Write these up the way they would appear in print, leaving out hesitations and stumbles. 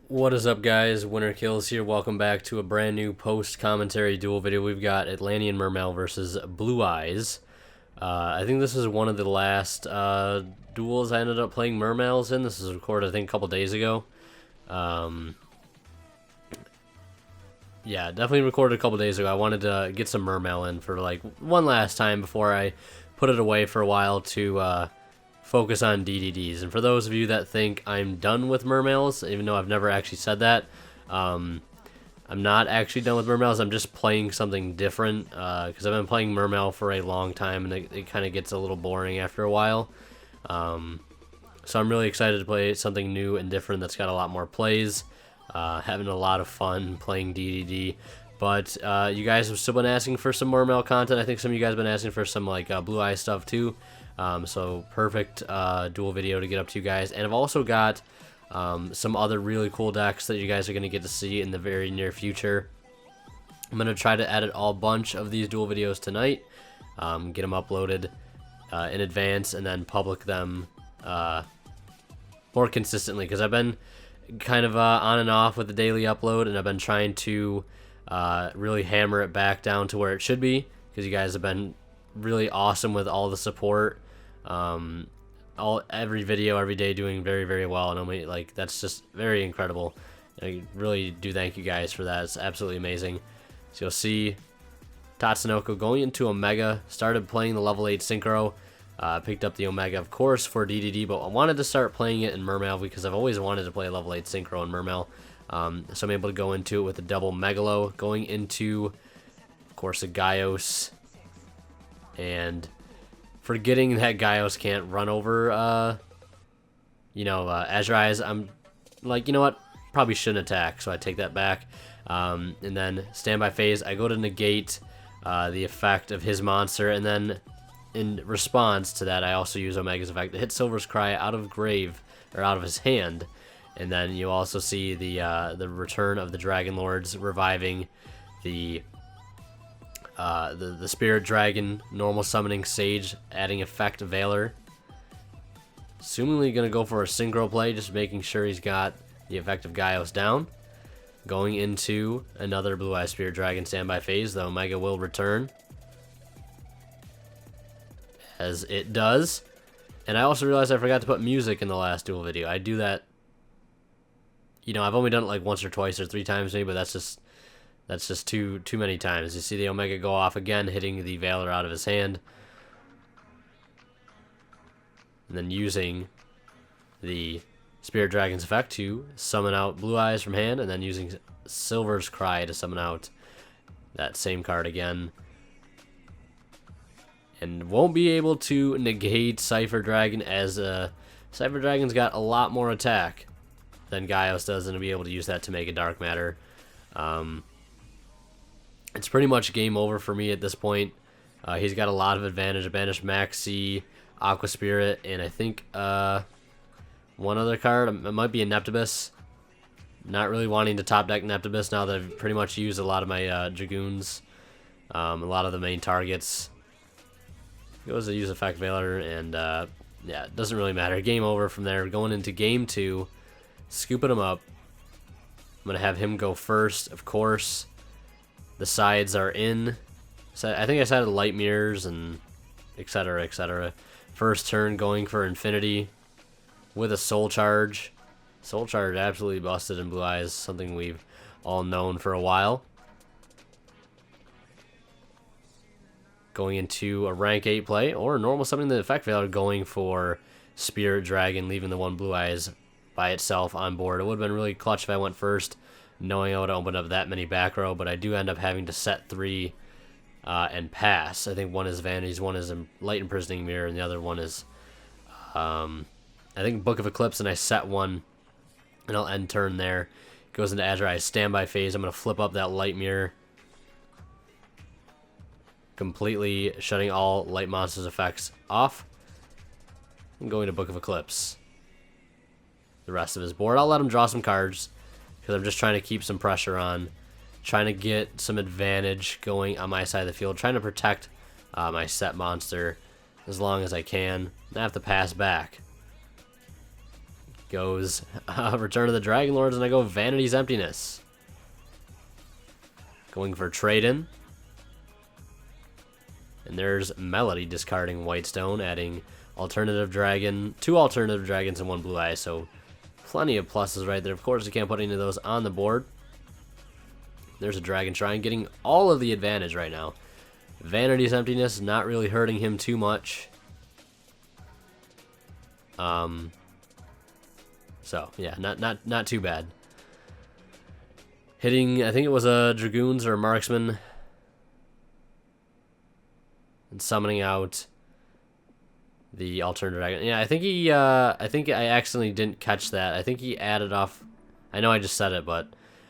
What is up, guys? Winter Kills here. Welcome back to a brand new post-commentary duel video. We've got Atlantean Mermail versus Blue Eyes. I think this is one of the last duels I ended up playing Mermails in. This was recorded, I think, a couple days ago. Yeah, definitely recorded a couple days ago. I wanted to get some Mermail in for, like, one last time before I put it away for a while to focus on DDDs. And for those of you that think I'm done with Mermails, even though I've never actually said that, I'm not actually done with Mermails. I'm just playing something different because I've been playing Mermail for a long time, and it kind of gets a little boring after a while. So I'm really excited to play something new and different that's got a lot more plays. Having a lot of fun playing DDD. But you guys have still been asking for some Mermail content. I think some of you guys have been asking for some like Blue Eye stuff too. So perfect dual video to get up to you guys. And I've also got some other really cool decks that you guys are going to get to see in the very near future. I'm going to try to edit a bunch of these dual videos tonight, get them uploaded in advance, and then public them more consistently, because I've been kind of on and off with the daily upload, and I've been trying to really hammer it back down to where it should be, because you guys have been really awesome with all the support. Every video, every day, doing very well, and like that's just very incredible. I really do thank you guys for that. It's absolutely amazing. So you'll see Tatsunoko going into Omega, started playing the level 8 Synchro, picked up the Omega, of course, for DDD, but I wanted to start playing it in Mermail because I've always wanted to play level 8 Synchro in Mermail. So I'm able to go into it with a double Megalo, going into, of course, a Gaios, and forgetting that Gaios can't run over, Azure Eyes. I'm like, you know what? Probably shouldn't attack, so I take that back. And then standby phase, I go to negate the effect of his monster, and then in response to that, I also use Omega's effect to hit Silver's Cry out of grave, or out of his hand. And then you also see the return of the Dragon Lords, reviving the Spirit Dragon, normal summoning Sage, adding effect Valor. Assumingly gonna go for a synchro play, just making sure he's got the effect of Gaios down. Going into another Blue Eye Spirit Dragon standby phase, though Omega will return, as it does. And I also realized I forgot to put music in the last duel video. I do that, I've only done it like once or twice or 3 times maybe, but that's just too many times. You see the Omega go off again, hitting the Valor out of his hand, and then using the Spirit Dragon's effect to summon out Blue Eyes from hand, and then using Silver's Cry to summon out that same card again. And won't be able to negate Cypher Dragon, as Cypher Dragon's got a lot more attack than Gaios does, and to be able to use that to make a Dark Matter. It's pretty much game over for me at this point. He's got a lot of advantage. I banished Maxi, Aqua Spirit, and I think one other card. It might be a Neptibus. Not really wanting to top deck Neptibus now that I've pretty much used a lot of my Dragoons, a lot of the main targets. Goes to use effect Valor, and yeah, it doesn't really matter. Game over from there. Going into game 2, scooping him up. I'm gonna have him go first, of course. The sides are in. So I think I sided light mirrors and etc. etc. First turn going for Infinity with a Soul Charge. Soul Charge absolutely busted in Blue Eyes, something we've all known for a while. Going into a rank 8 play, or normal summoning the effect Valor, going for Spirit Dragon, leaving the one Blue Eyes by itself on board. It would have been really clutch if I went first, knowing I would have opened up that many back row, but I do end up having to set 3 and pass. I think one is Vanities, one is Light Imprisoning Mirror, and the other one is, I think, Book of Eclipse, and I set 1, and I'll end turn there. Goes into Azure Eyes standby phase. I'm going to flip up that Light Mirror, completely shutting all Light Monsters effects off, and going to Book of Eclipse the rest of his board. I'll let him draw some cards, because I'm just trying to keep some pressure on, trying to get some advantage going on my side of the field, trying to protect my set monster as long as I can. I have to pass back. goes Return of the Dragon Lords, and I go Vanity's Emptiness. Going for trade-in. And there's Melody discarding Whitestone, adding Alternative Dragon, 2 Alternative Dragons and 1 Blue Eye, so plenty of pluses right there. Of course, you can't put any of those on the board. There's a Dragon Shrine, getting all of the advantage right now. Vanity's Emptiness not really hurting him too much. So yeah, not too bad. Hitting, I think it was a Dragoons or a Marksman, and summoning out the Alternative Dragon. Yeah, I think he, I think I accidentally didn't catch that. I think he added off, I know I just said it, but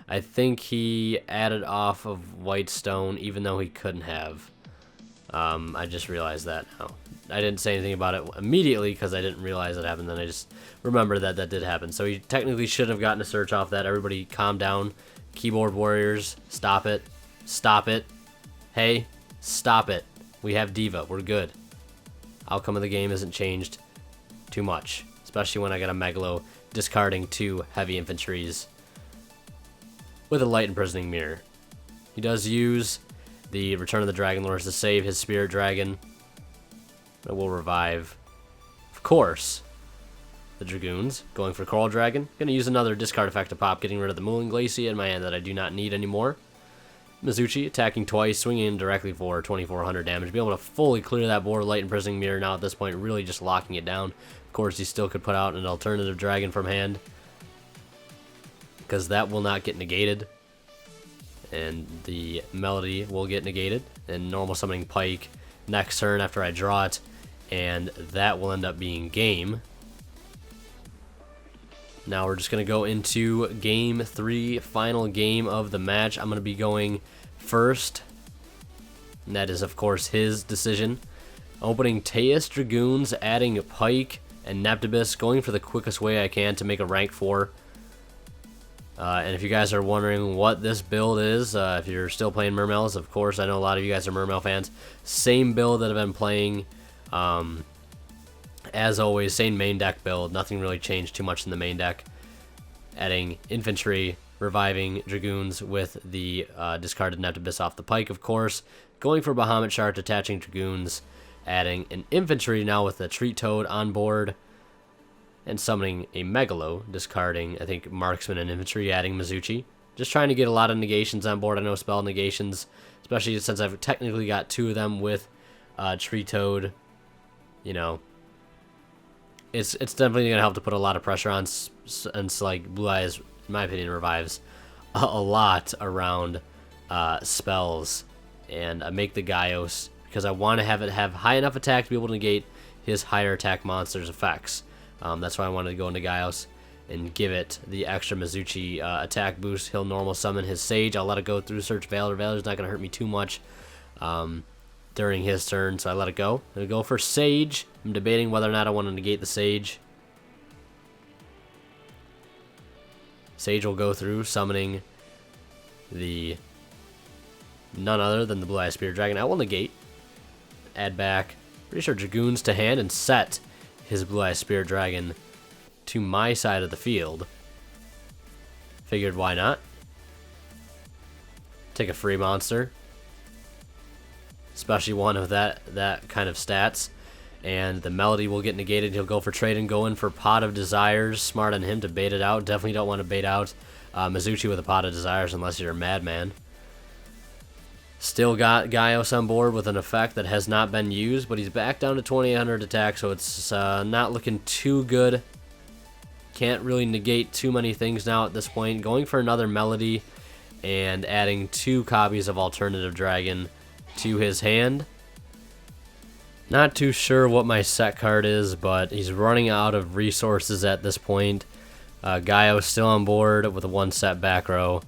I think he added off of Whitestone even though he couldn't have. I just realized that now. I didn't say anything about it immediately because I didn't realize it happened. Then I just remembered that that did happen. So he technically should have gotten a search off that. Everybody calm down. Keyboard warriors, stop it. Stop it. Hey, stop it. We have Diva. We're good. Outcome of the game isn't changed too much, especially when I got a Megalo discarding 2 heavy infantries with a light imprisoning mirror. He does use the Return of the Dragon Lords to save his Spirit Dragon. It will revive, of course, the Dragoons. Going for Coral Dragon. Going to use another discard effect to pop, getting rid of the Mooling Glacier in my hand that I do not need anymore. Mizuchi attacking twice, swinging in directly for 2400 damage. Be able to fully clear that board. Light Imprisoning Mirror now at this point, really just locking it down. Of course, he still could put out an Alternative Dragon from hand, because that will not get negated. And the Melody will get negated. And normal summoning Pike next turn after I draw it. And that will end up being game. Now we're just going to go into game 3, final game of the match. I'm going to be going first. And that is, of course, his decision. Opening Teus Dragoons, adding Pike and Neptibus, going for the quickest way I can to make a rank 4. And if you guys are wondering what this build is, if you're still playing Mermails, of course, I know a lot of you guys are Mermail fans. Same build that I've been playing. As always, same main deck build. Nothing really changed too much in the main deck. Adding infantry, reviving Dragoons with the discarded Neptibus off the Pike, of course. Going for Bahamut Shark, attaching Dragoons. Adding an infantry now with the Treat Toad on board. And summoning a Megalo, discarding, I think, Marksman and Infantry, adding Mizuchi. Just trying to get a lot of negations on board. I know spell negations, especially since I've technically got 2 of them with Tree Toad. You know, it's definitely going to help to put a lot of pressure on, and like Blue Eyes, in my opinion, revives a lot around spells. And I make the Gaios because I want to have it have high enough attack to be able to negate his higher attack monster's effects. That's why I wanted to go into Gaios and give it the extra Mizuchi attack boost. He'll normal summon his Sage. I'll let it go through Search Valor. Valor's not going to hurt me too much during his turn, so I let it go. I'm going to go for Sage. I'm debating whether or not I want to negate the Sage. Sage will go through, summoning the none other than the Blue Eye Spirit Dragon. I will negate. Add back, pretty sure, Dragoons to hand, and set his Blue Eye Spirit Dragon to my side of the field. Figured why not. Take a free monster, especially one of that kind of stats. And the Melody will get negated. He'll go for trade and go in for Pot of Desires. Smart on him to bait it out. Definitely don't want to bait out Mizuchi with a Pot of Desires unless you're a madman. Still got Gaios on board with an effect that has not been used, but he's back down to 2800 attack, so it's not looking too good. Can't really negate too many things now at this point. Going for another Melody and adding 2 copies of Alternative Dragon to his hand. Not too sure what my set card is, but he's running out of resources at this point. Gaios still on board with a 1 set back row.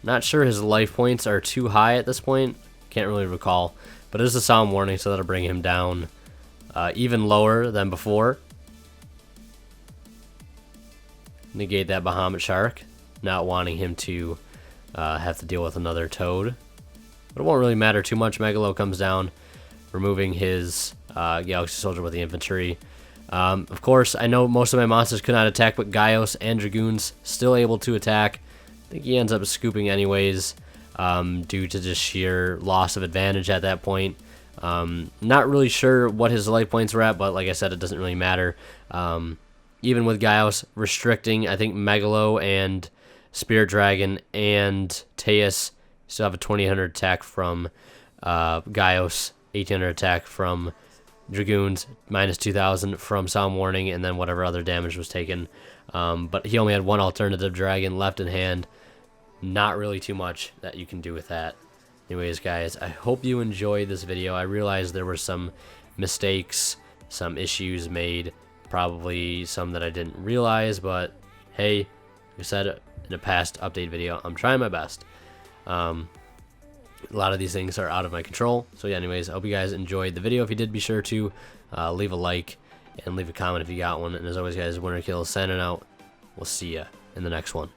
Not sure his life points are too high at this point. Can't really recall. But it is a sound warning, so that'll bring him down even lower than before. Negate that Bahamut Shark. Not wanting him to have to deal with another Toad. But it won't really matter too much. Megalo comes down, removing his Galaxy Soldier with the infantry. Of course, I know most of my monsters could not attack, but Gaios and Dragoons still able to attack. I think he ends up scooping anyways, due to just sheer loss of advantage at that point. Not really sure what his life points were at, but like I said, it doesn't really matter. Even with Gaios restricting, I think Megalo and Spirit Dragon and Teus still have a 2000 attack from Gaios, 1800 attack from Dragoons, minus 2000 from Sound Warning, and then whatever other damage was taken. But he only had one alternative dragon left in hand. Not really too much that you can do with that. Anyways, guys, I hope you enjoyed this video. I realized there were some mistakes, some issues made, probably some that I didn't realize, but hey, like I said in a past update video, I'm trying my best. A lot of these things are out of my control. So yeah, anyways, I hope you guys enjoyed the video. If you did, be sure to leave a like and leave a comment if you got one. And as always, guys, Winter Kill signing out. We'll see ya in the next one.